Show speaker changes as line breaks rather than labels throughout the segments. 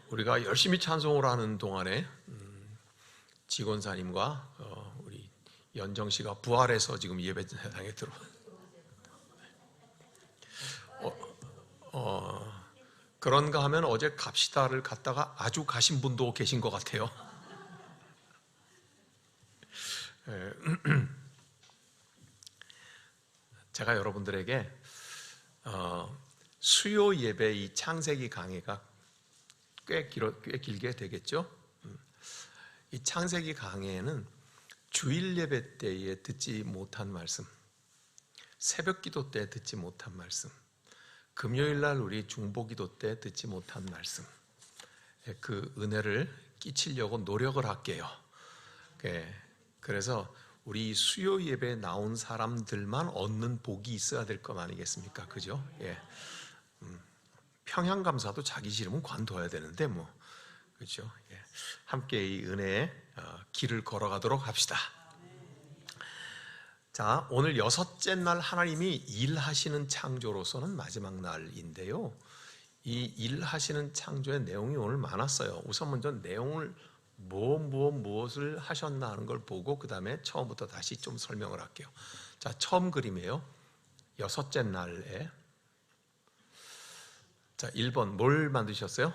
우리가 열심히 찬송을 하는 동안에 지곤사님과 우리 연정 씨가 부활해서 지금 예배당에 들어. 그런가 하면 어제 갑시다를 갔다가 아주 가신 분도 계신 것 같아요. 제가 여러분들에게 수요 예배 이 창세기 강의가 꽤 길게 되겠죠. 이 창세기 강의에는 주일 예배 때에 듣지 못한 말씀, 새벽 기도 때 듣지 못한 말씀, 금요일 날 우리 중보기도 때 듣지 못한 말씀, 그 은혜를 끼치려고 노력을 할게요. 그래서 우리 수요 예배에 나온 사람들만 얻는 복이 있어야 될 것 아니겠습니까? 그죠? 예. 평양감사도 자기 싫으면 관둬야 되는데 뭐, 그렇죠? 예. 함께 이 은혜의 길을 걸어가도록 합시다. 자, 오늘 여섯째 날 하나님이 일하시는 창조로서는 마지막 날인데요. 이 일하시는 창조의 내용이 오늘 많았어요. 우선 먼저 내용을 무엇을 하셨나 하는 걸 보고 그 다음에 처음부터 다시 좀 설명을 할게요. 자, 처음 그림이에요. 여섯째 날에 자, 1번 뭘 만드셨어요?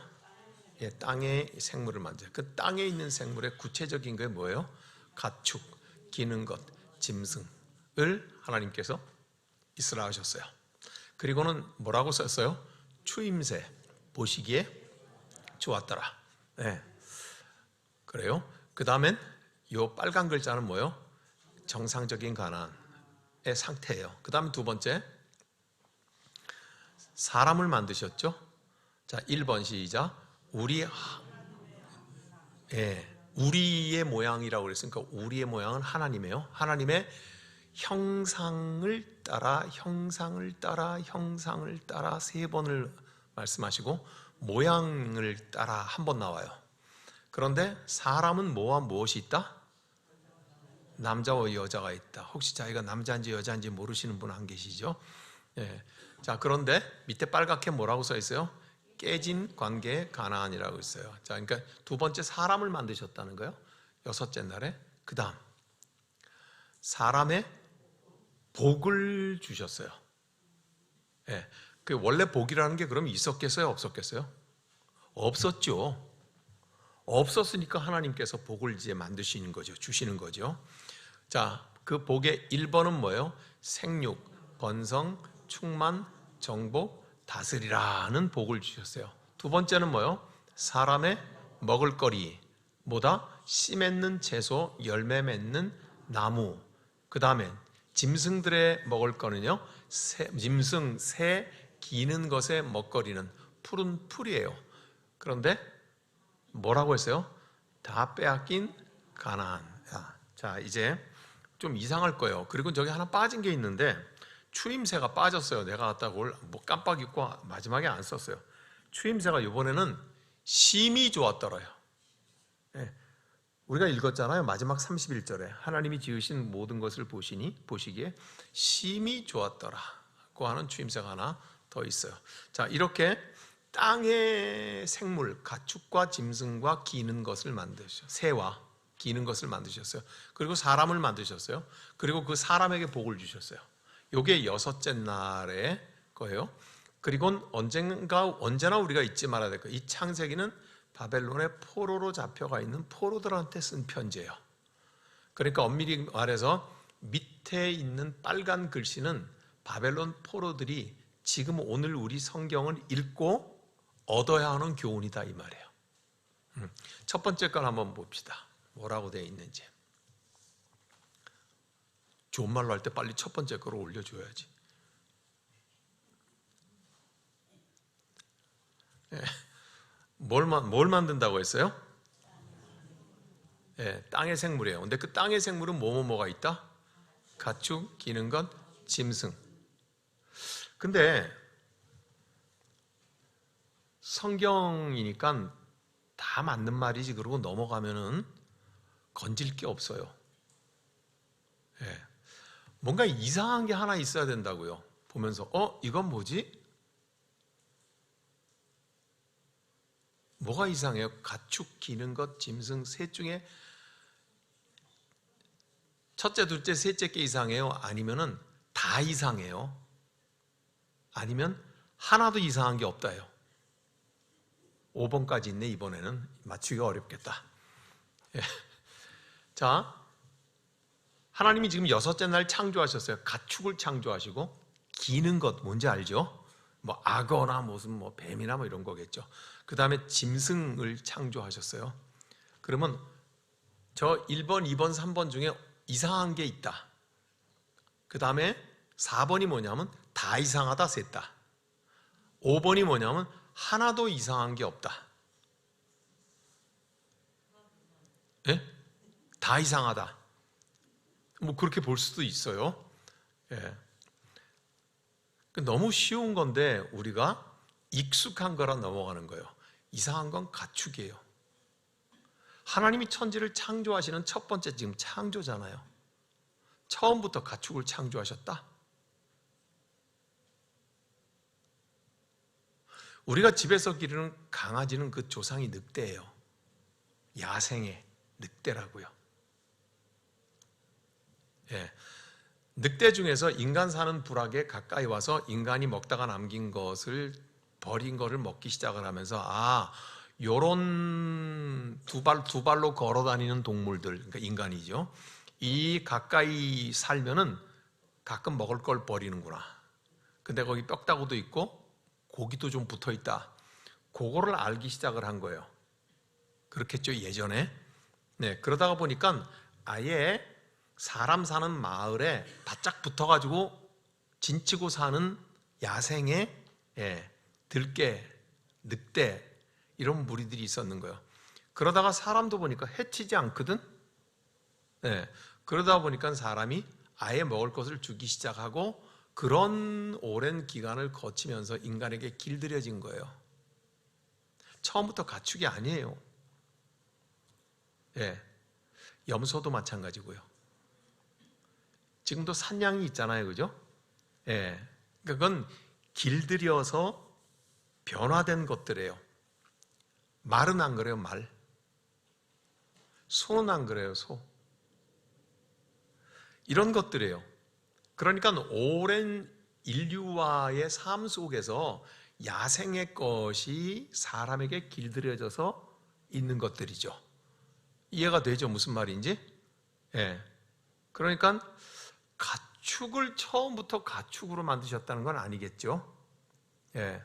예, 땅의 생물을 만져요. 그 땅에 있는 생물의 구체적인 게 뭐예요? 가축, 기는 것, 짐승을 하나님께서 있으라 하셨어요. 그리고는 뭐라고 썼어요? 추임새, 보시기에 좋았더라. 네. 그래요. 그 다음엔 요 빨간 글자는 뭐예요? 정상적인 가난의 상태예요. 그 다음 두 번째, 사람을 만드셨죠? 자, 1번 시작. 우리의 모양이라고 그랬으니까 우리의 모양은 하나님이에요. 하나님의 형상을 따라 세 번을 말씀하시고 모양을 따라 한 번 나와요. 그런데 사람은 뭐와 무엇이 있다? 남자와 여자가 있다. 혹시 자기가 남자인지 여자인지 모르시는 분 안 계시죠? 예. 자, 그런데 밑에 빨갛게 뭐라고 써 있어요? 깨진 관계의 가나안이라고 있어요. 자, 그러니까 두 번째 사람을 만드셨다는 거예요. 여섯째 날에. 그 다음 사람의 복을 주셨어요. 예. 그 원래 복이라는 게 그럼 있었겠어요? 없었겠어요? 없었죠. 없었으니까 하나님께서 복을 이제 만드시는 거죠. 주시는 거죠. 자, 그 복의 1번은 뭐예요? 생육, 번성, 충만, 정복, 다스리라는 복을 주셨어요. 두 번째는 뭐예요? 사람의 먹을거리, 뭐다? 씨 맺는 채소, 열매 맺는 나무. 그 다음에 짐승들의 먹을 거는요, 짐승, 새, 기는 것의 먹거리는 푸른 풀이에요. 그런데 뭐라고 했어요? 다 빼앗긴 가나안. 자, 이제 좀 이상할 거예요. 그리고 저기 하나 빠진 게 있는데 추임새가 빠졌어요. 내가 갖다가 뭐 깜빡 잊고 마지막에 안 썼어요. 추임새가 이번에는 심히 좋았더라요. 네. 우리가 읽었잖아요. 마지막 31절에 하나님이 지으신 모든 것을 보시기에 심히 좋았더라고 하는 추임새가 하나 더 있어요. 자, 이렇게 땅의 생물, 가축과 짐승과 기는 것을 만드셨어요. 새와 기는 것을 만드셨어요. 그리고 사람을 만드셨어요. 그리고 그 사람에게 복을 주셨어요. 이게 여섯째 날의 거예요. 그리고 언제나 우리가 잊지 말아야 될 거예요. 이 창세기는 바벨론의 포로로 잡혀가 있는 포로들한테 쓴 편지예요. 그러니까 엄밀히 말해서 밑에 있는 빨간 글씨는 바벨론 포로들이 지금 오늘 우리 성경을 읽고 얻어야 하는 교훈이다 이 말이에요. 첫 번째 걸 한번 봅시다. 뭐라고 되어 있는지. 좋은 말로 할 때 빨리 첫 번째 거로 올려줘야지. 뭘 만든다고 했어요? 땅의 생물이에요. 근데 그 땅의 생물은 뭐가 있다? 가축, 기는 것, 짐승. 근데 성경이니까 다 맞는 말이지 그러고 넘어가면은 건질 게 없어요. 뭔가 이상한 게 하나 있어야 된다고요. 보면서 이건 뭐지? 뭐가 이상해요? 가축, 기는 것, 짐승 셋 중에 첫째, 둘째, 셋째 게 이상해요? 아니면은 다 이상해요? 아니면 하나도 이상한 게 없다요? 5번까지 있네. 이번에는 맞추기가 어렵겠다. 예. 자, 하나님이 지금 여섯째 날 창조하셨어요. 가축을 창조하시고 기는 것 뭔지 알죠? 뭐 악어나 무슨 뭐 뱀이나 뭐 이런 거겠죠. 그 다음에 짐승을 창조하셨어요. 그러면 저 1번, 2번, 3번 중에 이상한 게 있다. 그 다음에 4번이 뭐냐면 다 이상하다, 셋다. 5번이 뭐냐면 하나도 이상한 게 없다. 예? 다 이상하다. 뭐 그렇게 볼 수도 있어요. 예. 너무 쉬운 건데 우리가 익숙한 거라 넘어가는 거예요. 이상한 건 가축이에요. 하나님이 천지를 창조하시는 첫 번째 지금 창조잖아요. 처음부터 가축을 창조하셨다. 우리가 집에서 기르는 강아지는 그 조상이 늑대예요. 야생의 늑대라고요. 예. 늑대 중에서 인간 사는 부락에 가까이 와서 인간이 먹다가 남긴 것을 버린 거를 먹기 시작을 하면서 요런 두 발로 걸어 다니는 동물들, 그러니까 인간이죠. 이 가까이 살면은 가끔 먹을 걸 버리는구나. 근데 거기 뼈다구도 있고 고기도 좀 붙어 있다. 그거를 알기 시작을 한 거예요. 그렇겠죠, 예전에. 네, 그러다가 보니까 아예 사람 사는 마을에 바짝 붙어가지고 진치고 사는 야생의 들개, 늑대 이런 무리들이 있었는 거예요. 그러다가 사람도 보니까 해치지 않거든. 네, 그러다 보니까 사람이 아예 먹을 것을 주기 시작하고 그런 오랜 기간을 거치면서 인간에게 길들여진 거예요. 처음부터 가축이 아니에요. 예, 염소도 마찬가지고요. 지금도 산양이 있잖아요, 그죠? 예, 그건 길들여서 변화된 것들이에요. 말은 안 그래요, 말. 소는 안 그래요, 소. 이런 것들이에요. 그러니까 오랜 인류와의 삶 속에서 야생의 것이 사람에게 길들여져서 있는 것들이죠. 이해가 되죠? 무슨 말인지? 예. 그러니까 가축을 처음부터 가축으로 만드셨다는 건 아니겠죠? 예.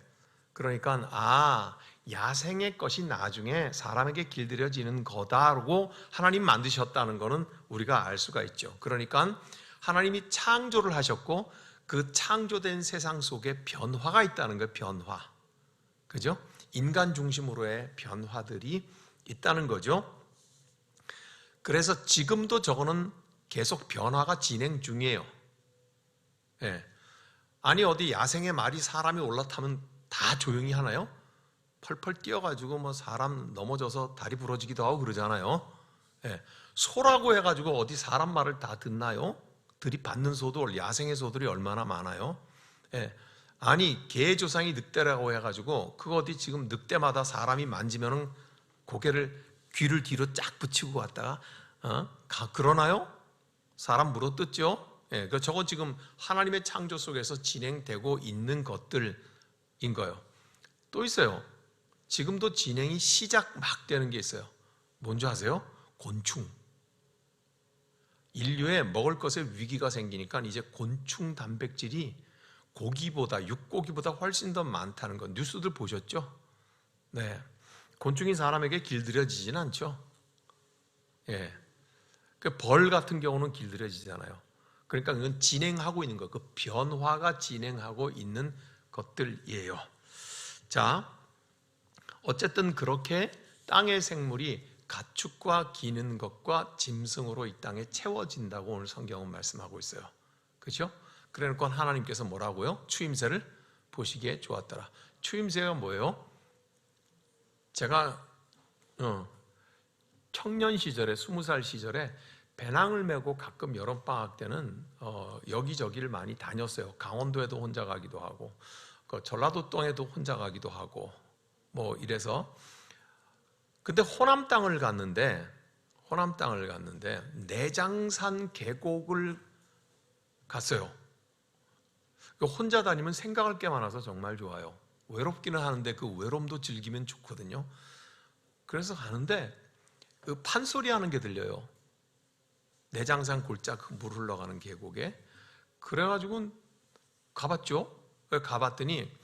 그러니까 야생의 것이 나중에 사람에게 길들여지는 거다라고 하나님 만드셨다는 것은 우리가 알 수가 있죠. 그러니까 하나님이 창조를 하셨고 그 창조된 세상 속에 변화가 있다는 거예요. 변화. 그죠? 인간 중심으로의 변화들이 있다는 거죠. 그래서 지금도 저거는 계속 변화가 진행 중이에요. 예. 아니 어디 야생의 말이 사람이 올라타면 다 조용히 하나요? 펄펄 뛰어가지고 뭐 사람 넘어져서 다리 부러지기도 하고 그러잖아요. 예. 소라고 해가지고 어디 사람 말을 다 듣나요? 들이받는 소도 야생의 소들이 얼마나 많아요. 예. 아니 개 조상이 늑대라고 해가지고 그거 어디 지금 늑대마다 사람이 만지면은 고개를 귀를 뒤로 쫙 붙이고 갔다가 그러나요? 사람 물어뜯죠. 예, 저건 지금 하나님의 창조 속에서 진행되고 있는 것들인 거예요. 또 있어요. 지금도 진행이 시작 막 되는 게 있어요. 뭔지 아세요? 곤충. 인류에 먹을 것에 위기가 생기니까 이제 곤충 단백질이 고기보다 육고기보다 훨씬 더 많다는 건 뉴스들 보셨죠? 네, 곤충이 사람에게 길들여지진 않죠. 예, 그 벌 같은 경우는 길들여지잖아요. 그러니까 그건 진행하고 있는 거, 그 변화가 진행하고 있는 것들이에요. 자, 어쨌든 그렇게 땅의 생물이 가축과 기는 것과 짐승으로 이 땅에 채워진다고 오늘 성경은 말씀하고 있어요. 그렇죠? 그러니까 하나님께서 뭐라고요? 추임새를 보시기에 좋았더라. 추임새가 뭐예요? 제가 청년 시절에 20살 시절에 배낭을 메고 가끔 여름방학 때는 여기저기를 많이 다녔어요. 강원도에도 혼자 가기도 하고 전라도 땅에도 혼자 가기도 하고 뭐 이래서 근데 호남 땅을 갔는데 내장산 계곡을 갔어요. 혼자 다니면 생각할 게 많아서 정말 좋아요. 외롭기는 하는데 그 외로움도 즐기면 좋거든요. 그래서 가는데 그 판소리 하는 게 들려요. 내장산 골짜 물 흘러가는 계곡에. 그래가지고 가봤죠. 가봤더니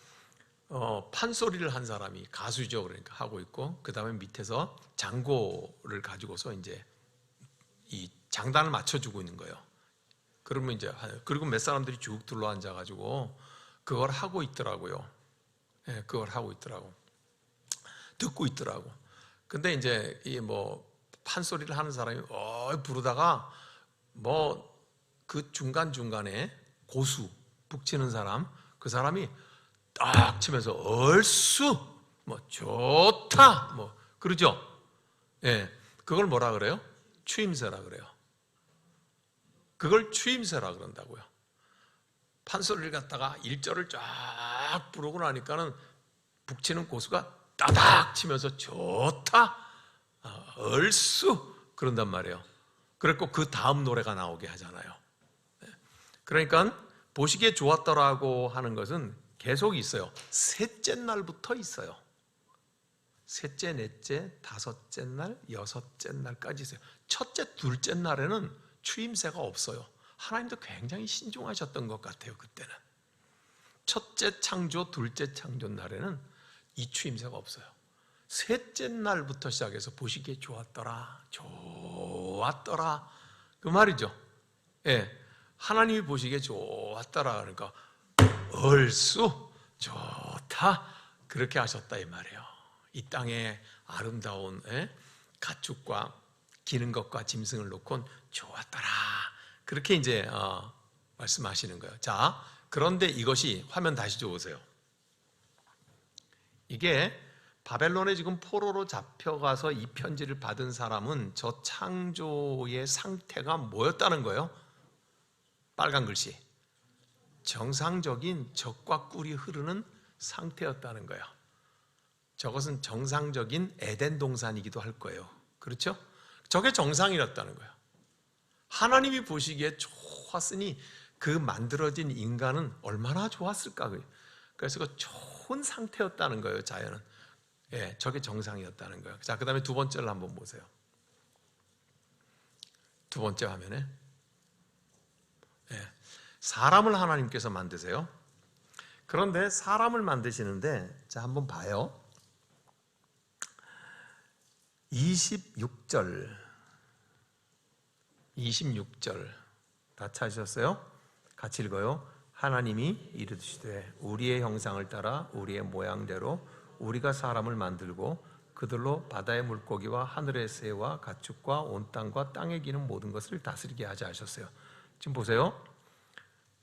판소리를 한 사람이 가수죠. 그러니까 하고 있고, 그 다음에 밑에서 장고를 가지고서 이제 이 장단을 맞춰주고 있는 거예요. 그러면 이제 그리고 몇 사람들이 쭉 둘러 앉아가지고 그걸 하고 있더라고요. 예, 그걸 하고 있더라고. 듣고 있더라고. 근데 이제 이 뭐 판소리를 하는 사람이 부르다가 뭐 그 중간중간에 고수 북치는 사람, 그 사람이 딱 치면서 얼쑤 뭐 좋다 뭐 그러죠. 예, 그걸 뭐라 그래요? 추임새라 그래요. 그걸 추임새라 그런다고요. 판소리를 갖다가 1절을 쫙 부르고 나니까는 북치는 고수가 따닥 치면서 좋다, 얼쑤 그런단 말이에요. 그랬고 그 다음 노래가 나오게 하잖아요. 그러니까 보시기에 좋았더라고 하는 것은 계속 있어요. 셋째 날부터 있어요. 셋째, 넷째, 다섯째 날, 여섯째 날까지 있어요. 첫째, 둘째 날에는 추임새가 없어요. 하나님도 굉장히 신중하셨던 것 같아요. 그때는 첫째 창조, 둘째 창조 날에는 이 추임새가 없어요. 셋째 날부터 시작해서 보시기에 좋았더라, 좋았더라 그 말이죠. 예, 하나님이 보시기에 좋았더라 그러니까 얼쑤 좋다 그렇게 하셨다 이 말이에요. 이 땅에 아름다운 가축과 기는 것과 짐승을 놓곤 좋았더라 그렇게 이제 말씀하시는 거예요. 자, 그런데 이것이 화면 다시 줘보세요. 이게 바벨론에 지금 포로로 잡혀가서 이 편지를 받은 사람은 저 창조의 상태가 뭐였다는 거예요? 빨간 글씨 정상적인 젖과 꿀이 흐르는 상태였다는 거예요. 저것은 정상적인 에덴 동산이기도 할 거예요. 그렇죠? 저게 정상이었다는 거예요. 하나님이 보시기에 좋았으니 그 만들어진 인간은 얼마나 좋았을까. 그래서 그 좋은 상태였다는 거예요. 자연은. 예, 저게 정상이었다는 거예요. 자, 그 다음에 두 번째를 한번 보세요. 두 번째 화면에 사람을 하나님께서 만드세요. 그런데 사람을 만드시는데 자, 한번 봐요. 26절 다 찾으셨어요? 같이 읽어요. 하나님이 이르시되 우리의 형상을 따라 우리의 모양대로 우리가 사람을 만들고 그들로 바다의 물고기와 하늘의 새와 가축과 온 땅과 땅에 기는 모든 것을 다스리게 하자 하셨어요. 지금 보세요.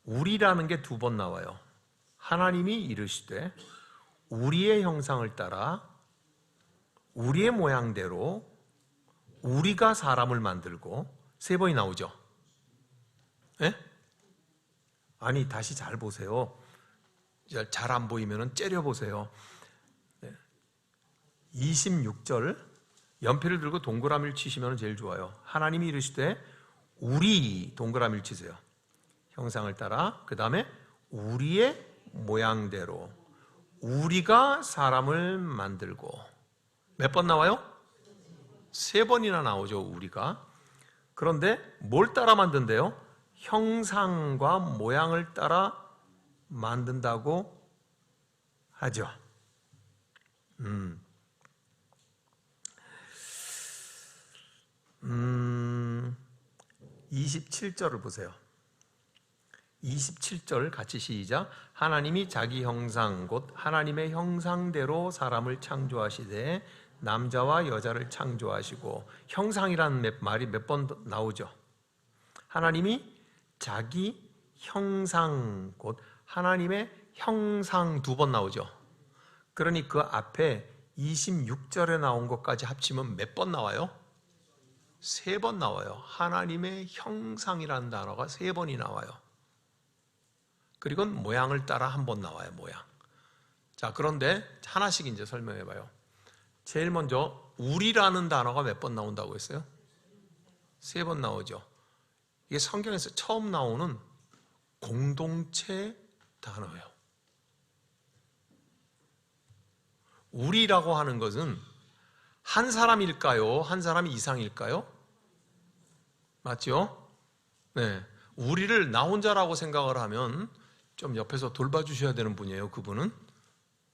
우리라는 게 두 번 나와요. 하나님이 이르시되 우리의 형상을 따라 우리의 모양대로 우리가 사람을 만들고 세 번이 나오죠. 예? 아니 다시 잘 보세요. 잘 안 보이면 째려보세요. 26절 연필을 들고 동그라미를 치시면 제일 좋아요. 하나님이 이르시되 우리 동그라미를 치세요. 형상을 따라 그 다음에 우리의 모양대로 우리가 사람을 만들고 몇 번 나와요? 세 번이나 나오죠. 우리가. 그런데 뭘 따라 만든대요? 형상과 모양을 따라 만든다고 하죠. 27절을 보세요. 27절 같이 시작. 하나님이 자기 형상 곧 하나님의 형상대로 사람을 창조하시되 남자와 여자를 창조하시고 형상이라는 말이 몇 번 나오죠. 하나님이 자기 형상 곧 하나님의 형상 두 번 나오죠. 그러니 그 앞에 26절에 나온 것까지 합치면 몇 번 나와요? 세 번 나와요. 하나님의 형상이라는 단어가 세 번이 나와요. 그리고 모양을 따라 한 번 나와요. 모양. 자, 그런데 하나씩 이제 설명해 봐요. 제일 먼저 우리라는 단어가 몇 번 나온다고 했어요? 3번 나오죠. 이게 성경에서 처음 나오는 공동체 단어예요. 우리라고 하는 것은 한 사람일까요? 한 사람 이상일까요? 맞죠? 네. 우리를 나 혼자라고 생각을 하면 좀 옆에서 돌봐주셔야 되는 분이에요, 그분은.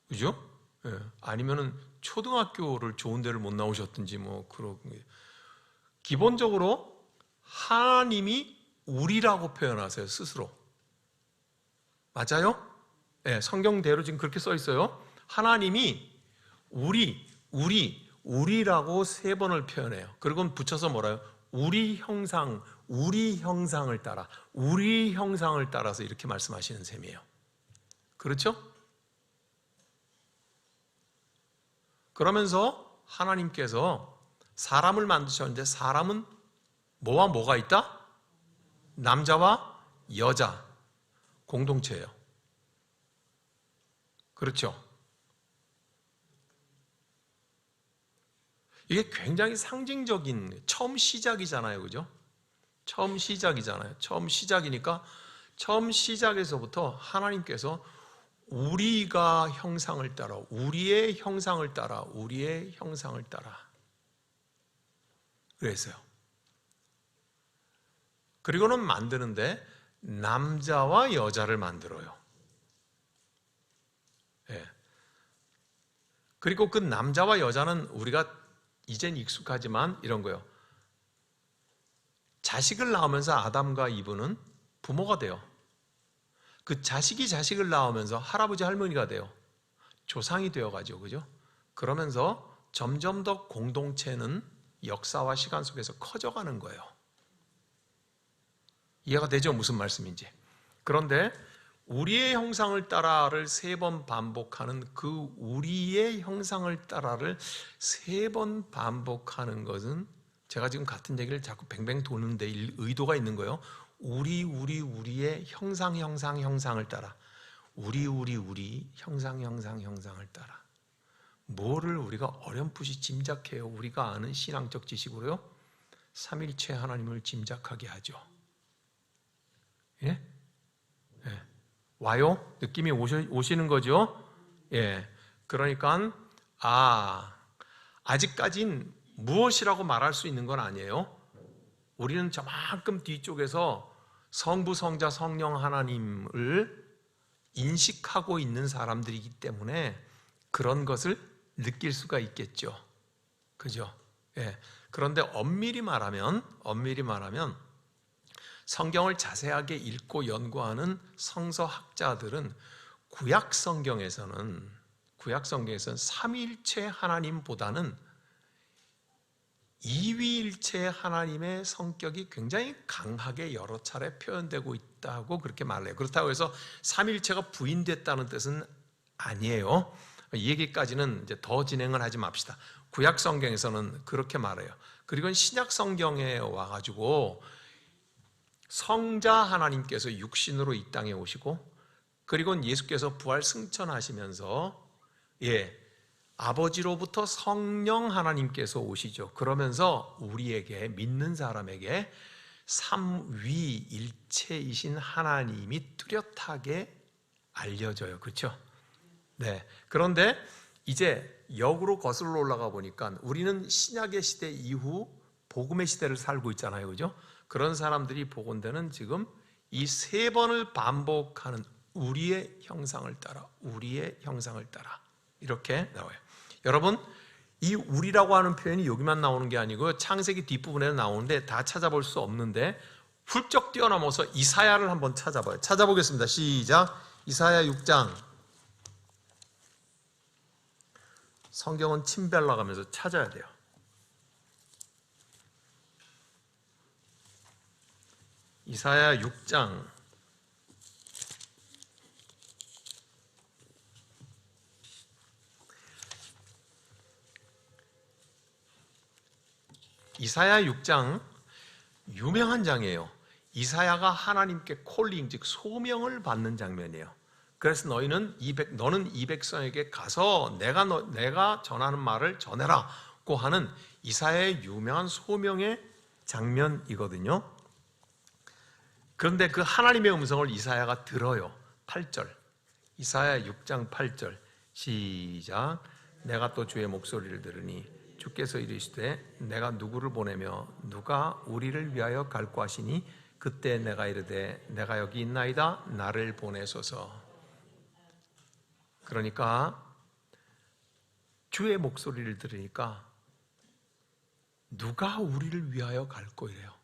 그죠? 네. 아니면은 초등학교를 좋은 데를 못 나오셨든지 뭐 그런 게. 기본적으로 하나님이 우리라고 표현하세요, 스스로. 맞아요? 네, 성경대로 지금 그렇게 써 있어요. 하나님이 우리라고 3번을 표현해요. 그리고 붙여서 뭐라요? 우리 형상을 따라, 우리 형상을 따라서 이렇게 말씀하시는 셈이에요. 그렇죠? 그러면서 하나님께서 사람을 만드셨는데 사람은 뭐와 뭐가 있다? 남자와 여자 공동체예요. 그렇죠? 이게 굉장히 상징적인 처음 시작이잖아요. 그죠? 처음 시작이잖아요. 처음 시작이니까 처음 시작에서부터 하나님께서 우리가 형상을 따라, 우리의 형상을 따라, 우리의 형상을 따라 그랬어요. 그리고는 만드는데 남자와 여자를 만들어요. 예. 그리고 그 남자와 여자는 우리가 이젠 익숙하지만 이런 거예요. 자식을 낳으면서 아담과 이브는 부모가 돼요. 그 자식이 자식을 낳으면서 할아버지 할머니가 돼요. 조상이 되어가지고, 그죠? 그러면서 점점 더 공동체는 역사와 시간 속에서 커져가는 거예요. 이해가 되죠? 무슨 말씀인지. 그런데 우리의 형상을 따라를 3번 반복하는 그 우리의 형상을 따라를 3번 반복하는 것은 제가 지금 같은 얘기를 자꾸 뱅뱅 도는데 의도가 있는 거예요. 우리의 형상을 따라. 우리 형상을 따라. 뭐를 우리가 어렴풋이 짐작해요? 우리가 아는 신앙적 지식으로요? 삼일체 하나님을 짐작하게 하죠. 예? 예. 와요? 느낌이 오시는 거죠? 예. 그러니까, 아직까진 무엇이라고 말할 수 있는 건 아니에요. 우리는 저만큼 뒤쪽에서 성부, 성자, 성령 하나님을 인식하고 있는 사람들이기 때문에 그런 것을 느낄 수가 있겠죠. 그죠? 예. 그런데 엄밀히 말하면 성경을 자세하게 읽고 연구하는 성서학자들은 구약 성경에서는 삼위일체 하나님보다는 이위일체 하나님의 성격이 굉장히 강하게 여러 차례 표현되고 있다고 그렇게 말해요. 그렇다고 해서 삼위일체가 부인됐다는 뜻은 아니에요. 이 얘기까지는 이제 더 진행을 하지 맙시다. 구약 성경에서는 그렇게 말해요. 그리고 신약 성경에 와가지고 성자 하나님께서 육신으로 이 땅에 오시고, 그리고 예수께서 부활 승천하시면서 아버지로부터 성령 하나님께서 오시죠. 그러면서 우리에게, 믿는 사람에게 삼위일체이신 하나님이 뚜렷하게 알려져요. 그렇죠? 네. 그런데 이제 역으로 거슬러 올라가 보니까 우리는 신약의 시대 이후 복음의 시대를 살고 있잖아요. 그죠? 그런 사람들이 보건대는 지금 이 3번을 반복하는 우리의 형상을 따라 이렇게 나와요. 여러분, 이 우리라고 하는 표현이 여기만 나오는 게 아니고 창세기 뒷부분에 나오는데 다 찾아볼 수 없는데 훌쩍 뛰어넘어서 이사야를 한번 찾아봐요. 찾아보겠습니다. 시작. 이사야 6장. 성경은 침별로 가면서 찾아야 돼요. 이사야 6장 이사야 6장 유명한 장이에요. 이사야가 하나님께 콜링, 즉 소명을 받는 장면이에요. 그래서 너는 이 백성에게 가서 내가 전하는 말을 전해라고 하는 이사야의 유명한 소명의 장면이거든요. 그런데 그 하나님의 음성을 이사야가 들어요. 8절, 이사야 6장 8절 시작. 내가 또 주의 목소리를 들으니 주께서 이르시되 내가 누구를 보내며 누가 우리를 위하여 갈고 하시니 그때 내가 이르되 내가 여기 있나이다 나를 보내소서. 그러니까 주의 목소리를 들으니까 누가 우리를 위하여 갈고 이래요.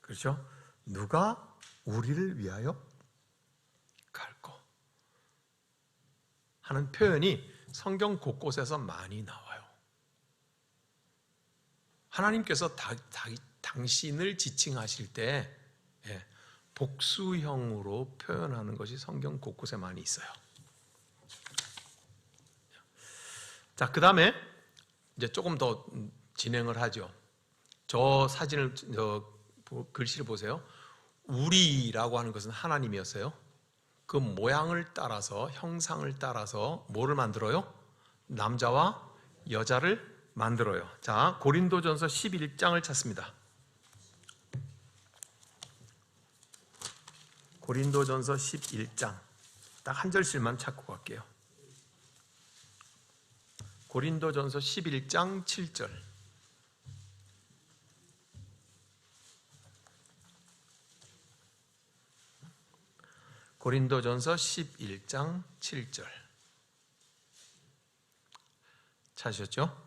그렇죠? 누가 우리를 위하여 갈고 하는 표현이 성경 곳곳에서 많이 나와요. 하나님께서 당신을 지칭하실 때 복수형으로 표현하는 것이 성경 곳곳에 많이 있어요. 자, 그 다음에 이제 조금 더 진행을 하죠. 저 사진을, 글씨를 보세요. 우리라고 하는 것은 하나님이었어요. 그 모양을 따라서, 형상을 따라서 뭐를 만들어요? 남자와 여자를 만들어요. 자, 고린도전서 11장을 찾습니다. 고린도전서 11장 딱 한 절씩만 찾고 갈게요. 고린도전서 11장 7절. 고린도전서 11장 7절. 찾으셨죠?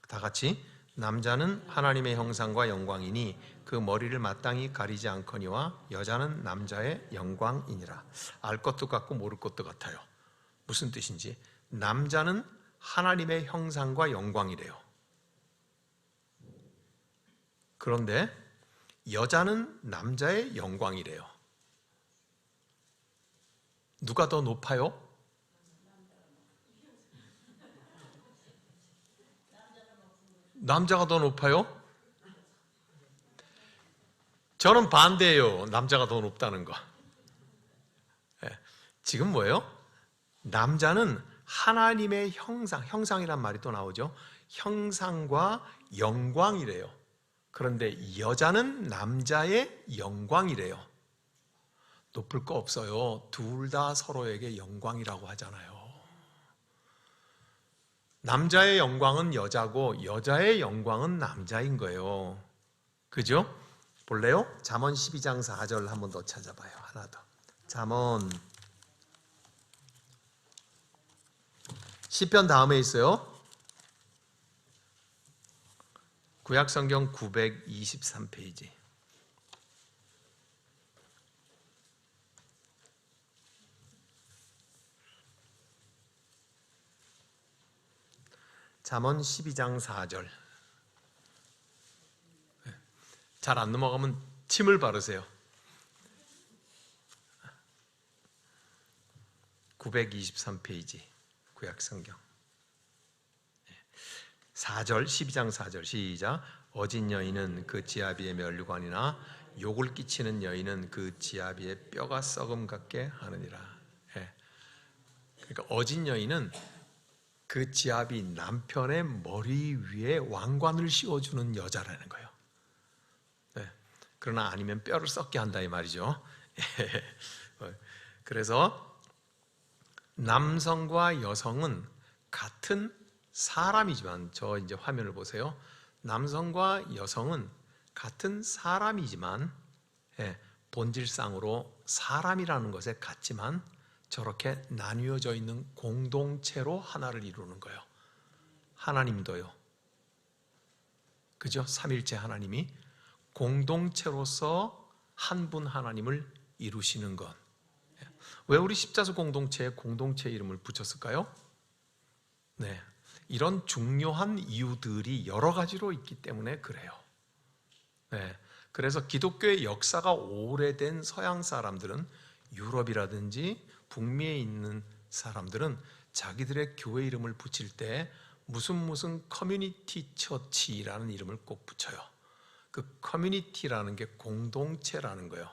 다 같이. 남자는 하나님의 형상과 영광이니 그 머리를 마땅히 가리지 않거니와 여자는 남자의 영광이니라. 알 것도 같고 모를 것도 같아요. 무슨 뜻인지. 남자는 하나님의 형상과 영광이래요. 그런데 여자는 남자의 영광이래요. 누가 더 높아요? 남자가 더 높아요? 저는 반대예요. 남자가 더 높다는 거. 지금 뭐예요? 남자는 하나님의 형상이란 말이 또 나오죠. 형상과 영광이래요. 그런데 여자는 남자의 영광이래요. 높을 거 없어요. 둘 다 서로에게 영광이라고 하잖아요. 남자의 영광은 여자고 여자의 영광은 남자인 거예요. 그죠? 볼래요? 잠언 12장 4절 한 번 더 찾아봐요. 하나 더. 잠언 시편 다음에 있어요. 구약성경 923페이지. 잠언 12장 4절. 잘 안 넘어가면 침을 바르세요. 923페이지 구약성경 4절 12장 4절 시작. 어진 여인은 그 지아비의 면류관이나 욕을 끼치는 여인은 그 지아비의 뼈가 썩음 같게 하느니라. 그러니까 어진 여인은 그 지아비 남편의 머리 위에 왕관을 씌워주는 여자라는 거예요. 그러나 아니면 뼈를 썩게 한다 이 말이죠. 그래서 남성과 여성은 같은 사람이지만, 저 이제 화면을 보세요. 남성과 여성은 같은 사람이지만 본질상으로 사람이라는 것에 같지만 저렇게 나뉘어져 있는 공동체로 하나를 이루는 거예요. 하나님도요. 그죠? 삼일체 하나님이 공동체로서 한 분 하나님을 이루시는 것. 왜 우리 십자수 공동체에 공동체 이름을 붙였을까요? 네, 이런 중요한 이유들이 여러 가지로 있기 때문에 그래요. 네, 그래서 기독교의 역사가 오래된 서양 사람들은, 유럽이라든지 북미에 있는 사람들은 자기들의 교회 이름을 붙일 때 무슨 커뮤니티 처치라는 이름을 꼭 붙여요. 그 커뮤니티라는 게 공동체라는 거예요.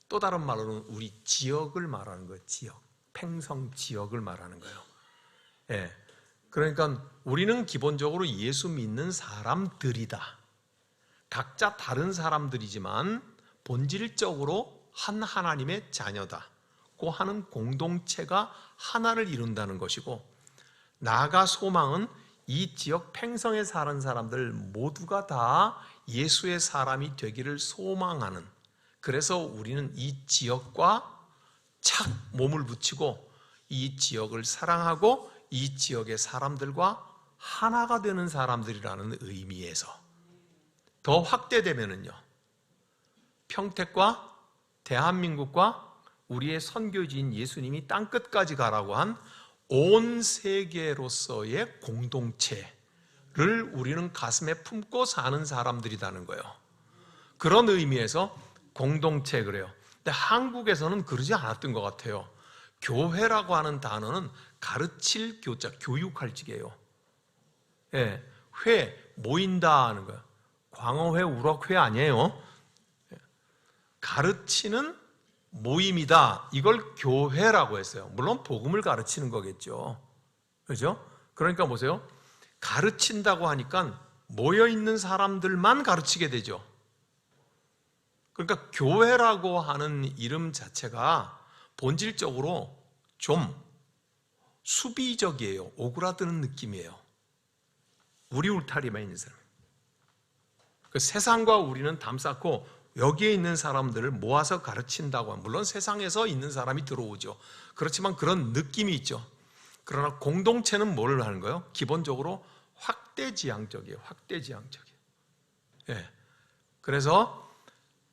또 다른 말로는 우리 지역을 말하는 거예요. 지역, 팽성 지역을 말하는 거예요. 예. 그러니까 우리는 기본적으로 예수 믿는 사람들이다. 각자 다른 사람들이지만 본질적으로 한 하나님의 자녀다고 하는 공동체가 하나를 이룬다는 것이고, 나아가 소망은 이 지역 팽성에 사는 사람들 모두가 다 예수의 사람이 되기를 소망하는, 그래서 우리는 이 지역과 착 몸을 붙이고 이 지역을 사랑하고 이 지역의 사람들과 하나가 되는 사람들이라는 의미에서, 더 확대되면은요, 평택과 대한민국과 우리의 선교지인 예수님이 땅끝까지 가라고 한 온 세계로서의 공동체를 우리는 가슴에 품고 사는 사람들이라는 거예요. 그런 의미에서 공동체 그래요. 근데 한국에서는 그러지 않았던 것 같아요. 교회라고 하는 단어는 가르칠 교자, 교육할 직이에요. 예, 회, 모인다 하는 거예요. 광어회, 우럭회 아니에요. 가르치는 모임이다. 이걸 교회라고 했어요. 물론 복음을 가르치는 거겠죠. 그렇죠? 그러니까 보세요. 가르친다고 하니까 모여있는 사람들만 가르치게 되죠. 그러니까 교회라고 하는 이름 자체가 본질적으로 좀 수비적이에요. 오그라드는 느낌이에요. 우리 울타리만 있는 사람. 그 세상과 우리는 담 쌓고 여기에 있는 사람들을 모아서 가르친다고 하면, 물론 세상에서 있는 사람이 들어오죠. 그렇지만 그런 느낌이 있죠. 그러나 공동체는 뭘 하는 거예요? 기본적으로 확대지향적이에요. 확대지향적이에요. 예. 그래서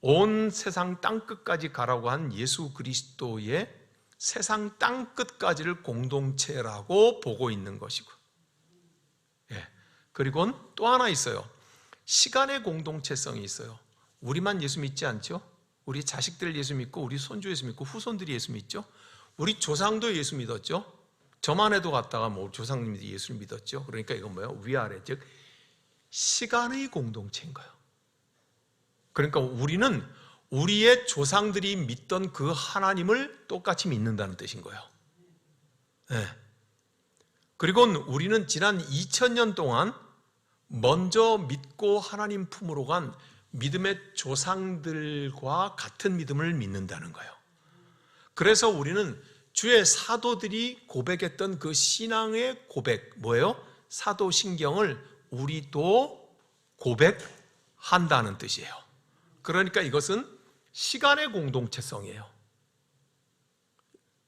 온 세상 땅끝까지 가라고 한 예수 그리스도의 세상 땅끝까지를 공동체라고 보고 있는 것이고, 예. 그리고는 또 하나 있어요. 시간의 공동체성이 있어요. 우리만 예수 믿지 않죠? 우리 자식들 예수 믿고 우리 손주 예수 믿고 후손들이 예수 믿죠? 우리 조상도 예수 믿었죠? 저만 해도 갔다가 뭐 조상님들이 예수를 믿었죠? 그러니까 이건 뭐예요? 위아래, 즉 시간의 공동체인 거예요. 그러니까 우리는 우리의 조상들이 믿던 그 하나님을 똑같이 믿는다는 뜻인 거예요. 네. 그리고 우리는 지난 2000년 동안 먼저 믿고 하나님 품으로 간 믿음의 조상들과 같은 믿음을 믿는다는 거예요. 그래서 우리는 주의 사도들이 고백했던 그 신앙의 고백, 뭐예요? 사도신경을 우리도 고백한다는 뜻이에요. 그러니까 이것은 시간의 공동체성이에요.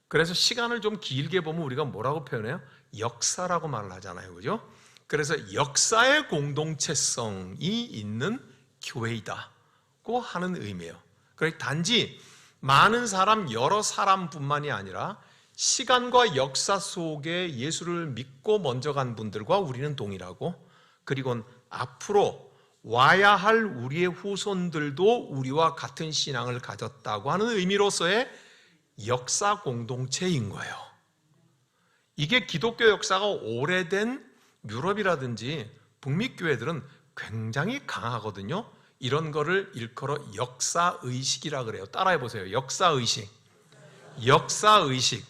그래서 시간을 좀 길게 보면 우리가 뭐라고 표현해요? 역사라고 말을 하잖아요. 그죠? 그래서 역사의 공동체성이 있는 교회이다고 하는 의미예요. 그러니까 단지 많은 사람, 여러 사람뿐만이 아니라 시간과 역사 속에 예수를 믿고 먼저 간 분들과 우리는 동일하고, 그리고 앞으로 와야 할 우리의 후손들도 우리와 같은 신앙을 가졌다고 하는 의미로서의 역사 공동체인 거예요. 이게 기독교 역사가 오래된 유럽이라든지 북미 교회들은 굉장히 강하거든요. 이런 거를 일컬어 역사의식이라 그래요. 따라해 보세요. 역사의식. 역사의식.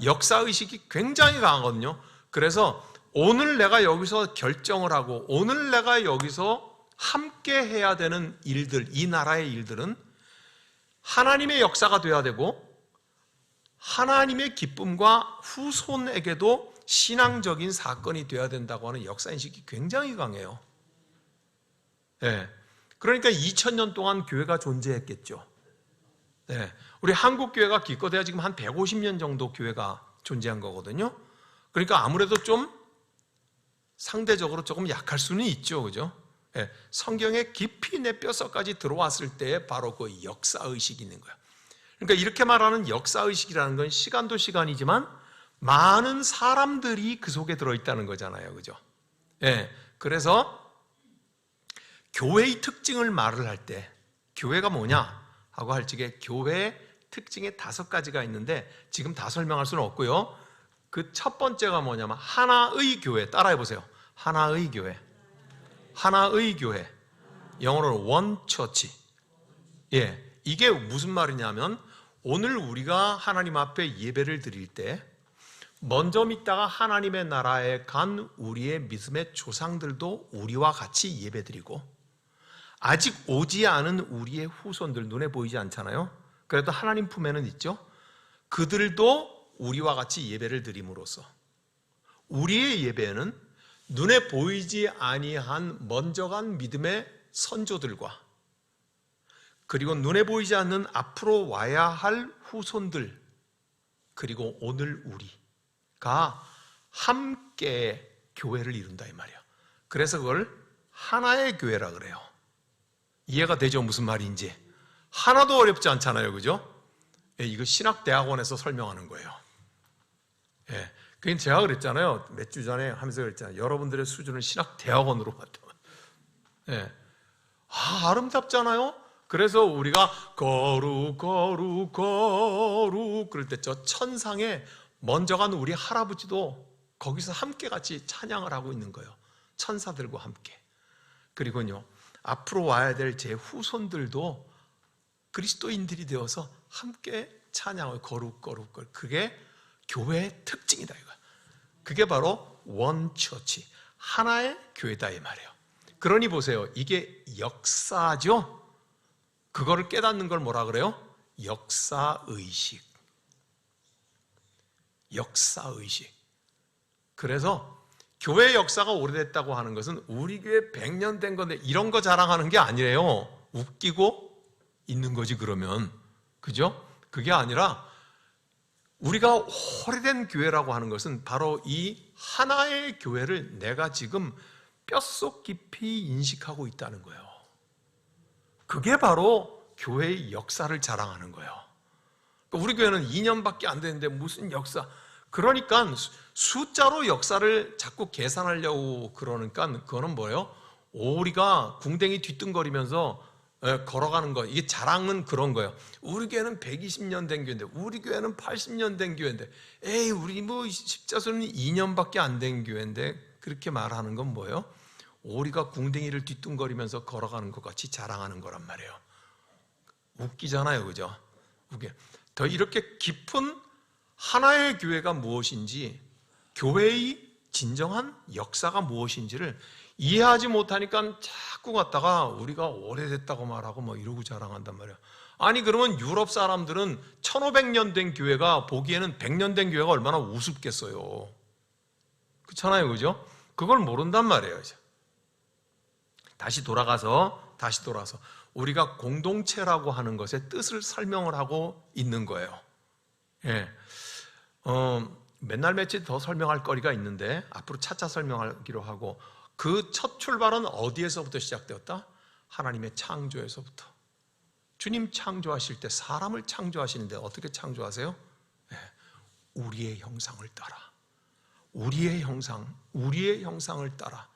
역사의식이 굉장히 강하거든요. 그래서 오늘 내가 여기서 결정을 하고 오늘 내가 여기서 함께 해야 되는 일들, 이 나라의 일들은 하나님의 역사가 돼야 되고 하나님의 기쁨과 후손에게도 신앙적인 사건이 돼야 된다고 하는 역사인식이 굉장히 강해요. 네. 그러니까 2000년 동안 교회가 존재했겠죠. 네. 우리 한국 교회가 기껏해야 지금 한 150년 정도 교회가 존재한 거거든요. 그러니까 아무래도 좀 상대적으로 조금 약할 수는 있죠. 그죠? 네. 성경에 깊이 내 뼛속까지 들어왔을 때 바로 그 역사의식이 있는 거야. 그러니까 이렇게 말하는 역사의식이라는 건 시간도 시간이지만 많은 사람들이 그 속에 들어있다는 거잖아요. 그죠? 네. 그래서 교회의 특징을 말을 할 때 교회가 뭐냐 하고 할 적에 교회의 특징에 5가지가 있는데 지금 다 설명할 수는 없고요. 그 첫 번째가 뭐냐면 하나의 교회. 따라해 보세요. 하나의 교회. 하나의 교회. 영어로는 one church. 예, 이게 무슨 말이냐면 오늘 우리가 하나님 앞에 예배를 드릴 때 먼저 믿다가 하나님의 나라에 간 우리의 믿음의 조상들도 우리와 같이 예배드리고 아직 오지 않은 우리의 후손들 눈에 보이지 않잖아요. 그래도 하나님 품에는 있죠. 그들도 우리와 같이 예배를 드림으로써 우리의 예배는 눈에 보이지 아니한 먼저 간 믿음의 선조들과 그리고 눈에 보이지 않는 앞으로 와야 할 후손들 그리고 오늘 우리가 함께 교회를 이룬다 이 말이에요. 그래서 그걸 하나의 교회라 그래요. 이해가 되죠? 무슨 말인지. 하나도 어렵지 않잖아요. 그죠? 예, 이거 신학대학원에서 설명하는 거예요. 예, 그건 제가 그랬잖아요. 몇 주 전에 하면서 그랬잖아요. 여러분들의 수준은 신학대학원으로 왔다. 예, 아름답잖아요. 그래서 우리가 거룩 거룩 거룩 그럴 때 저 천상에 먼저 간 우리 할아버지도 거기서 함께 같이 찬양을 하고 있는 거예요. 천사들과 함께. 그리고요 앞으로 와야 될 제 후손들도 그리스도인들이 되어서 함께 찬양을 거룩 거룩 거룩. 그게 교회의 특징이다 이거. 그게 바로 원처치 하나의 교회다 이 말이에요. 그러니 보세요. 이게 역사죠. 그거를 깨닫는 걸 뭐라 그래요? 역사의식. 역사의식. 그래서 교회 역사가 오래됐다고 하는 것은 우리 교회 100년 된 건데 이런 거 자랑하는 게 아니래요. 웃기고 있는 거지 그러면. 그죠? 그게 아니라 우리가 오래된 교회라고 하는 것은 바로 이 하나의 교회를 내가 지금 뼛속 깊이 인식하고 있다는 거예요. 그게 바로 교회의 역사를 자랑하는 거예요. 우리 교회는 2년밖에 안 되는데 무슨 역사. 그러니까 숫자로 역사를 자꾸 계산하려고 그러니까 그거는 뭐예요? 오리가 궁뎅이 뒤뚱거리면서 걸어가는 거. 이게 자랑은 그런 거예요. 우리 교회는 120년 된 교회인데 우리 교회는 80년 된 교회인데 에이 우리 뭐 십자수는 2년밖에 안 된 교회인데 그렇게 말하는 건 뭐예요? 오리가 궁뎅이를 뒤뚱거리면서 걸어가는 것 같이 자랑하는 거란 말이에요. 웃기잖아요. 그죠? 웃겨. 더 이렇게 깊은 하나의 교회가 무엇인지 교회의 진정한 역사가 무엇인지를 이해하지 못하니까 자꾸 갔다가 우리가 오래됐다고 말하고 뭐 이러고 자랑한단 말이에요. 아니 그러면 유럽 사람들은 1500년 된 교회가 보기에는 100년 된 교회가 얼마나 우습겠어요. 그렇잖아요. 그죠? 그걸 모른단 말이에요. 다시 돌아서 우리가 공동체라고 하는 것의 뜻을 설명을 하고 있는 거예요. 예. 맨날 며칠 더 설명할 거리가 있는데 앞으로 차차 설명하기로 하고 그 첫 출발은 어디에서부터 시작되었다? 하나님의 창조에서부터. 주님 창조하실 때 사람을 창조하시는데 어떻게 창조하세요? 예. 우리의 형상을 따라. 우리의 형상을 따라.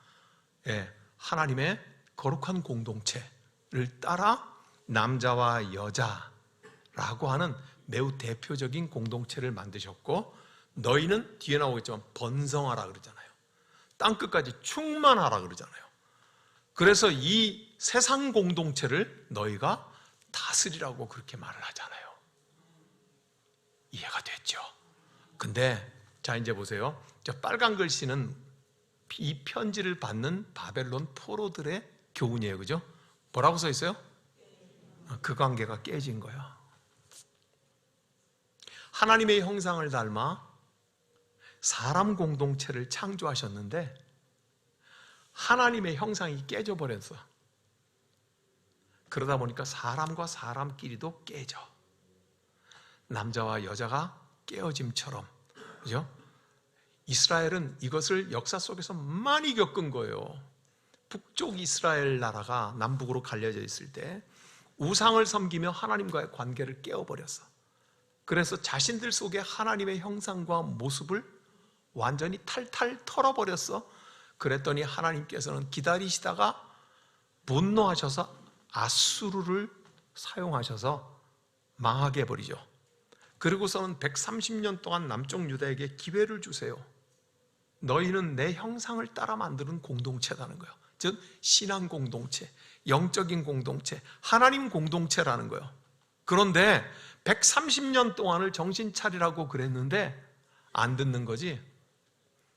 예. 하나님의 거룩한 공동체를 따라 남자와 여자라고 하는 매우 대표적인 공동체를 만드셨고 너희는 뒤에 나오겠지만 번성하라 그러잖아요. 땅끝까지 충만하라 그러잖아요. 그래서 이 세상 공동체를 너희가 다스리라고 그렇게 말을 하잖아요. 이해가 됐죠? 근데 자 이제 보세요. 저 빨간 글씨는 이 편지를 받는 바벨론 포로들의 교훈이에요. 그죠? 뭐라고 써 있어요? 그 관계가 깨진 거야. 하나님의 형상을 닮아 사람 공동체를 창조하셨는데 하나님의 형상이 깨져버렸어. 그러다 보니까 사람과 사람끼리도 깨져. 남자와 여자가 깨어짐처럼. 그죠? 이스라엘은 이것을 역사 속에서 많이 겪은 거예요. 북쪽 이스라엘 나라가 남북으로 갈려져 있을 때 우상을 섬기며 하나님과의 관계를 깨어버렸어. 그래서 자신들 속에 하나님의 형상과 모습을 완전히 탈탈 털어버렸어. 그랬더니 하나님께서는 기다리시다가 분노하셔서 아수르를 사용하셔서 망하게 해버리죠. 그리고서는 130년 동안 남쪽 유다에게 기회를 주세요. 너희는 내 형상을 따라 만드는 공동체라는 거예요. 즉 신앙 공동체, 영적인 공동체, 하나님 공동체라는 거예요. 그런데 130년 동안을 정신 차리라고 그랬는데 안 듣는 거지.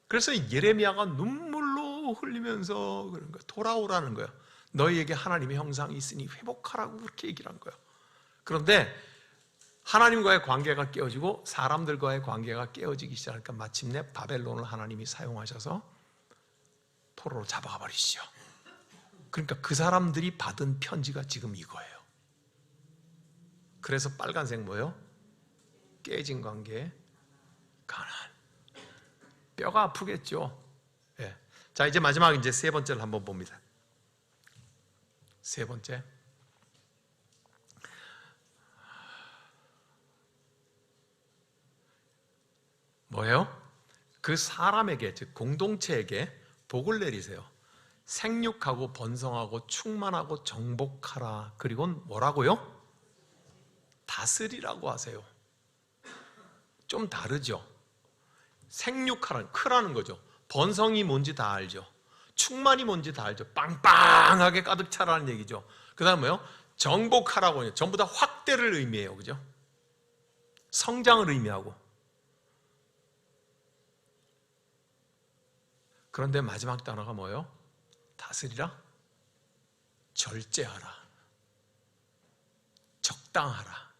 그래서 예레미야가 눈물로 흘리면서 그런 거야. 돌아오라는 거야. 너희에게 하나님의 형상이 있으니 회복하라고 그렇게 얘기를 한 거야. 그런데 하나님과의 관계가 깨어지고 사람들과의 관계가 깨어지기 시작하니까 마침내 바벨론을 하나님이 사용하셔서 포로로 잡아가 버리시죠. 그러니까 그 사람들이 받은 편지가 지금 이거예요. 그래서 빨간색 뭐예요? 깨진 관계, 가난. 뼈가 아프겠죠. 예. 자, 이제 마지막 이제 세 번째를 한번 봅니다. 세 번째. 뭐예요? 그 사람에게, 즉 공동체에게 복을 내리세요. 생육하고 번성하고 충만하고 정복하라. 그리고는 뭐라고요? 다스리라고 하세요. 좀 다르죠. 생육하라는, 크라는 거죠. 번성이 뭔지 다 알죠. 충만이 뭔지 다 알죠. 빵빵하게 가득 차라는 얘기죠. 그 다음 뭐요? 정복하라고 해요. 전부 다 확대를 의미해요. 그죠? 성장을 의미하고. 그런데 마지막 단어가 뭐예요? 다스리라? 절제하라. 적당하라.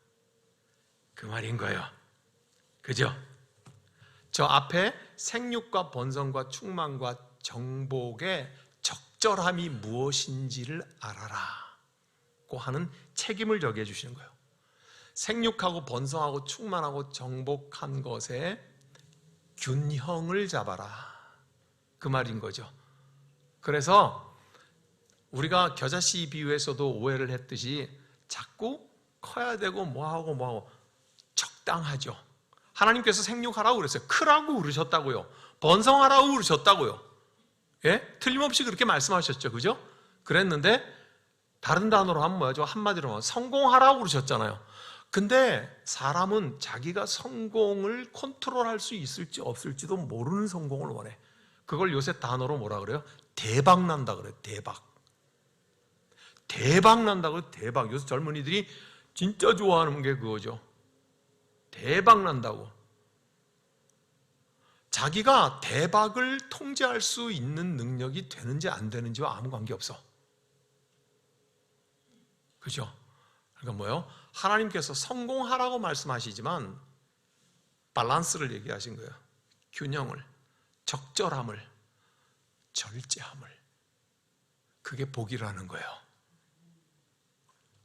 그 말인 거예요. 그죠? 저 앞에 생육과 번성과 충만과 정복의 적절함이 무엇인지를 알아라고 하는 책임을 저기해 주시는 거예요. 생육하고 번성하고 충만하고 정복한 것에 균형을 잡아라. 그 말인 거죠. 그래서 우리가 겨자씨 비유에서도 오해를 했듯이 자꾸 커야 되고 뭐하고 적당하죠. 하나님께서 생육하라고 그랬어요. 크라고 그러셨다고요. 번성하라고 그러셨다고요. 예? 틀림없이 그렇게 말씀하셨죠. 그죠? 그랬는데 다른 단어로 하면 뭐죠? 한마디로 하면 성공하라고 그러셨잖아요. 근데 사람은 자기가 성공을 컨트롤할 수 있을지 없을지도 모르는 성공을 원해. 그걸 요새 단어로 뭐라 그래요? 대박 난다 그래요. 대박 난다 그래요. 대박. 요새 젊은이들이 진짜 좋아하는 게 그거죠. 대박 난다고. 자기가 대박을 통제할 수 있는 능력이 되는지 안 되는지와 아무 관계없어. 그죠? 그러니까 뭐예요? 하나님께서 성공하라고 말씀하시지만 밸런스를 얘기하신 거예요. 균형을, 적절함을, 절제함을. 그게 복이라는 거예요.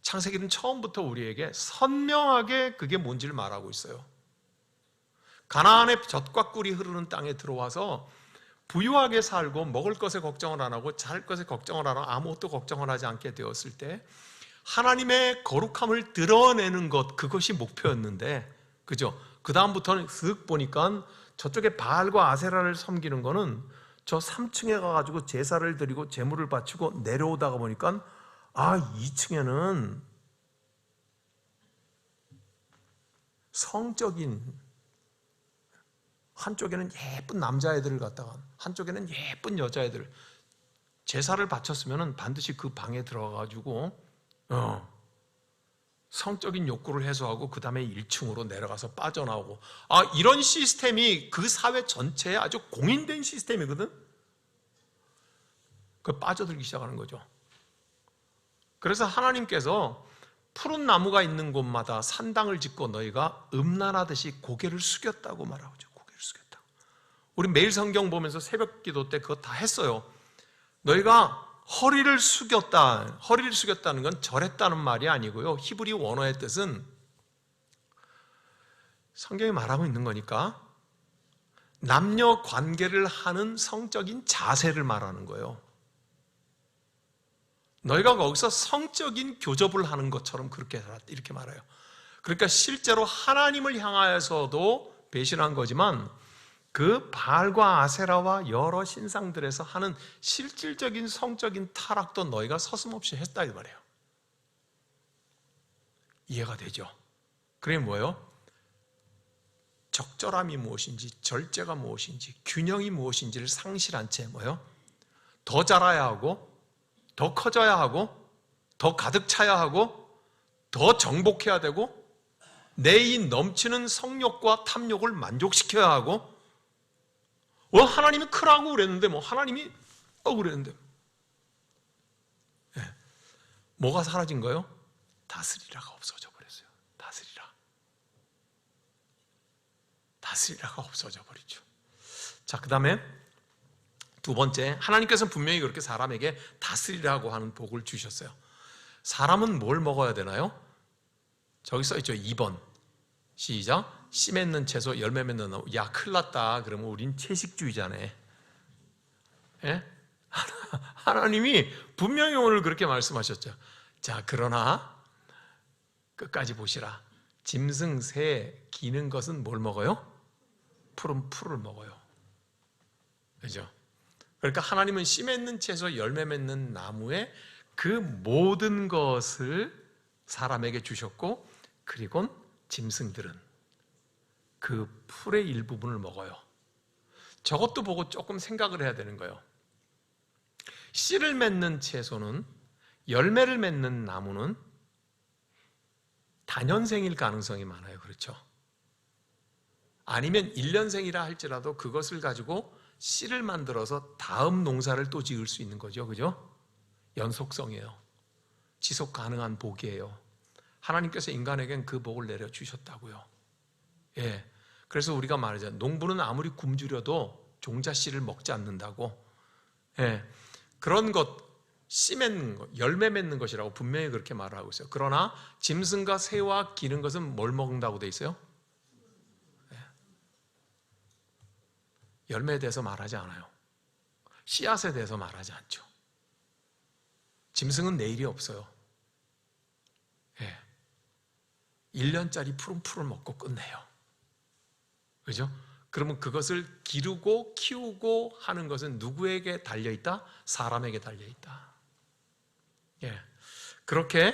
창세기는 처음부터 우리에게 선명하게 그게 뭔지를 말하고 있어요. 가나안의 젖과 꿀이 흐르는 땅에 들어와서 부유하게 살고 먹을 것에 걱정을 안 하고 잘 것에 걱정을 안 하고 아무것도 걱정을 하지 않게 되었을 때 하나님의 거룩함을 드러내는 것, 그것이 목표였는데, 그죠? 그 다음부터는 쓱 보니까 저쪽에 바알과 아세라를 섬기는 거는 저 3층에 가가지고 제사를 드리고 제물을 바치고 내려오다가 보니까 2층에는 성적인, 한쪽에는 예쁜 남자애들을 갖다가 한쪽에는 예쁜 여자애들, 제사를 바쳤으면 반드시 그 방에 들어가가지고 성적인 욕구를 해소하고 그 다음에 1층으로 내려가서 빠져나오고, 이런 시스템이 그 사회 전체에 아주 공인된 시스템이거든. 그 빠져들기 시작하는 거죠. 그래서 하나님께서 푸른 나무가 있는 곳마다 산당을 짓고 너희가 음란하듯이 고개를 숙였다고 말하죠. 고개를 숙였다고. 우리 매일 성경 보면서 새벽 기도 때 그거 다 했어요. 너희가 허리를 숙였다는 건 절했다는 말이 아니고요. 히브리 원어의 뜻은 성경이 말하고 있는 거니까 남녀 관계를 하는 성적인 자세를 말하는 거예요. 너희가 거기서 성적인 교접을 하는 것처럼 그렇게 이렇게 말해요. 그러니까 실제로 하나님을 향하여서도 배신한 거지만 그 바알과 아세라와 여러 신상들에서 하는 실질적인 성적인 타락도 너희가 서슴없이 했다 이 말이에요. 이해가 되죠? 그게 뭐예요? 적절함이 무엇인지, 절제가 무엇인지, 균형이 무엇인지를 상실한 채 뭐예요? 더 자라야 하고, 더 커져야 하고, 더 가득 차야 하고, 더 정복해야 되고 내 이 넘치는 성욕과 탐욕을 만족시켜야 하고 하나님이 크라고 그랬는데 하나님이 그랬는데 뭐가 사라진 거예요? 다스리라가 없어져 버렸어요. 다스리라가 없어져 버리죠. 자, 그 다음에 두 번째, 하나님께서는 분명히 그렇게 사람에게 다스리라고 하는 복을 주셨어요. 사람은 뭘 먹어야 되나요? 저기 써있죠. 2번 시작. 씨 맺는 채소, 열매 맺는 나무. 야, 큰일 났다. 그러면 우린 채식주의자네. 예? 하나님이 분명히 오늘 그렇게 말씀하셨죠. 자, 그러나 끝까지 보시라. 짐승, 새, 기는 것은 뭘 먹어요? 푸른 풀을 먹어요. 그죠? 그러니까 하나님은 씨 맺는 채소, 열매 맺는 나무에 그 모든 것을 사람에게 주셨고, 그리고 짐승들은 그 풀의 일부분을 먹어요. 저것도 보고 조금 생각을 해야 되는 거예요. 씨를 맺는 채소는, 열매를 맺는 나무는 단연생일 가능성이 많아요. 그렇죠? 아니면 1년생이라 할지라도 그것을 가지고 씨를 만들어서 다음 농사를 또 지을 수 있는 거죠. 그죠? 연속성이에요. 지속 가능한 복이에요. 하나님께서 인간에겐 그 복을 내려주셨다고요. 예. 그래서 우리가 말하잖아요. 농부는 아무리 굶주려도 종자 씨를 먹지 않는다고. 예. 그런 것, 씨 맺는 것, 열매 맺는 것이라고 분명히 그렇게 말을 하고 있어요. 그러나 짐승과 새와 기는 것은 뭘 먹는다고 돼 있어요? 예. 열매에 대해서 말하지 않아요. 씨앗에 대해서 말하지 않죠. 짐승은 내일이 없어요. 예. 1년짜리 푸른 풀을 먹고 끝내요. 그죠? 그러면 그것을 기르고 키우고 하는 것은 누구에게 달려있다? 사람에게 달려있다. 예. 그렇게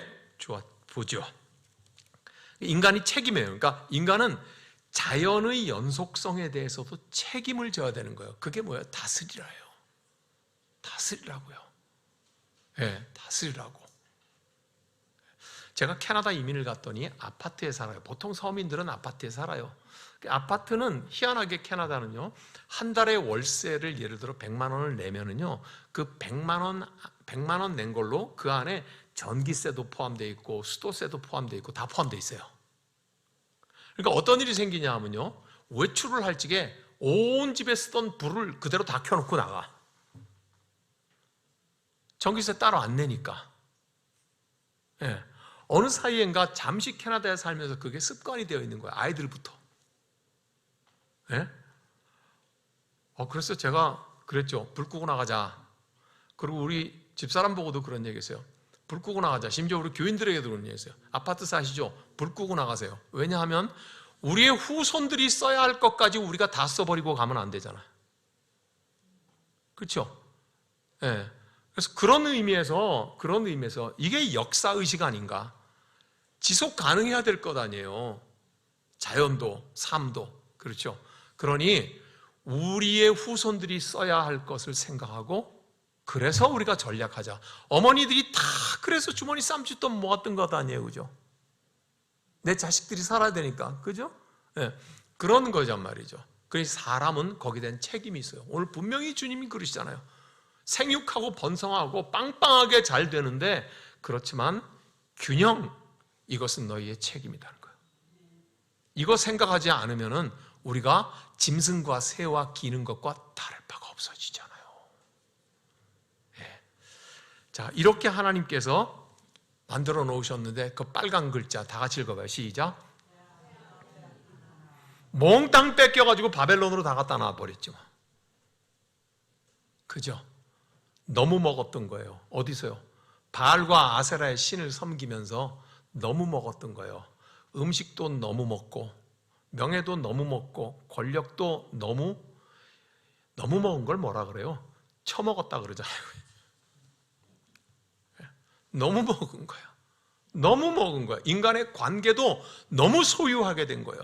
보죠. 인간이 책임이에요. 그러니까 인간은 자연의 연속성에 대해서도 책임을 져야 되는 거예요. 그게 뭐예요? 다스리라예요. 다스리라고요. 예, 다스리라고. 제가 캐나다 이민을 갔더니 아파트에 살아요. 보통 서민들은 아파트에 살아요. 아파트는 희한하게 캐나다는요, 한 달에 월세를 예를 들어 100만 원을 내면은요, 그 100만 원 낸 걸로 그 안에 전기세도 포함되어 있고 수도세도 포함되어 있고 다 포함되어 있어요. 그러니까 어떤 일이 생기냐 하면요, 외출을 할 적에 온 집에 쓰던 불을 그대로 다 켜놓고 나가. 전기세 따로 안 내니까. 예. 어느 사이엔가 잠시 캐나다에 살면서 그게 습관이 되어 있는 거예요. 아이들부터. 예? 그래서 제가 그랬죠. 불 끄고 나가자. 그리고 우리 집사람 보고도 그런 얘기 했어요. 불 끄고 나가자. 심지어 우리 교인들에게도 그런 얘기 했어요. 아파트 사시죠? 불 끄고 나가세요. 왜냐하면 우리의 후손들이 써야 할 것까지 우리가 다 써버리고 가면 안 되잖아요. 그렇죠? 예. 그래서 그런 의미에서 이게 역사의식 아닌가? 지속 가능해야 될 것 아니에요. 자연도, 삶도. 그렇죠? 그러니 우리의 후손들이 써야 할 것을 생각하고, 그래서 우리가 전략하자. 어머니들이 다 그래서 주머니 쌈짓돈 모았던 것 아니에요. 그죠? 내 자식들이 살아야 되니까. 그죠? 네. 그런 거란 말이죠. 그래서 사람은 거기에 대한 책임이 있어요. 오늘 분명히 주님이 그러시잖아요. 생육하고 번성하고 빵빵하게 잘 되는데, 그렇지만 균형, 이것은 너희의 책임이라는 거예요. 이거 생각하지 않으면은 우리가 짐승과 새와 기는 것과 다를 바가 없어지잖아요. 예. 자, 이렇게 하나님께서 만들어 놓으셨는데 그 빨간 글자 다 같이 읽어봐요. 시작. 몽땅 뺏겨가지고 바벨론으로 다 갖다 놔버렸죠. 그죠? 너무 먹었던 거예요. 어디서요? 바알과 아세라의 신을 섬기면서 너무 먹었던 거예요. 음식도 너무 먹고, 명예도 너무 먹고, 권력도 너무 먹은 걸 뭐라 그래요? 처먹었다 그러잖아요. 너무 먹은 거야. 너무 먹은 거야. 인간의 관계도 너무 소유하게 된 거예요.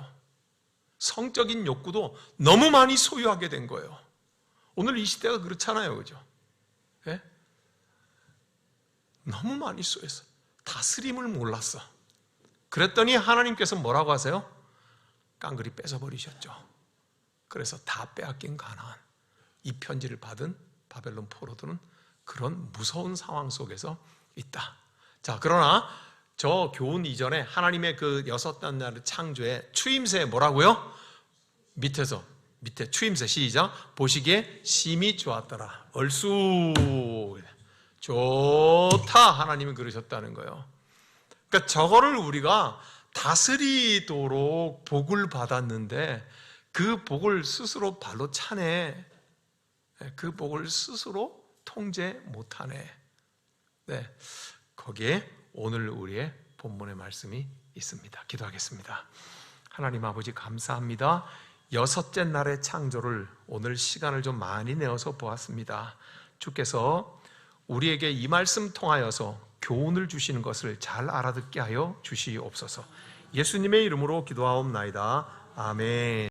성적인 욕구도 너무 많이 소유하게 된 거예요. 오늘 이 시대가 그렇잖아요. 그죠? 예? 너무 많이 소유했어. 다스림을 몰랐어. 그랬더니 하나님께서 뭐라고 하세요? 깡그리 뺏어버리셨죠. 그래서 다 빼앗긴 가나안, 이 편지를 받은 바벨론 포로들은 그런 무서운 상황 속에서 있다. 자, 그러나 저 교훈 이전에 하나님의 그 여섯 날의 창조의 추임새 뭐라고요? 밑에 추임새 시작. 보시기에 심히 좋았더라. 얼쑤 좋다. 하나님은 그러셨다는 거예요. 그러니까 저거를 우리가 다스리도록 복을 받았는데 그 복을 스스로 발로 차네. 그 복을 스스로 통제 못하네. 네, 거기에 오늘 우리의 본문의 말씀이 있습니다. 기도하겠습니다. 하나님 아버지 감사합니다. 여섯째 날의 창조를 오늘 시간을 좀 많이 내어서 보았습니다. 주께서 우리에게 이 말씀 통하여서 교훈을 주시는 것을 잘 알아듣게 하여 주시옵소서. 예수님의 이름으로 기도하옵나이다. 아멘.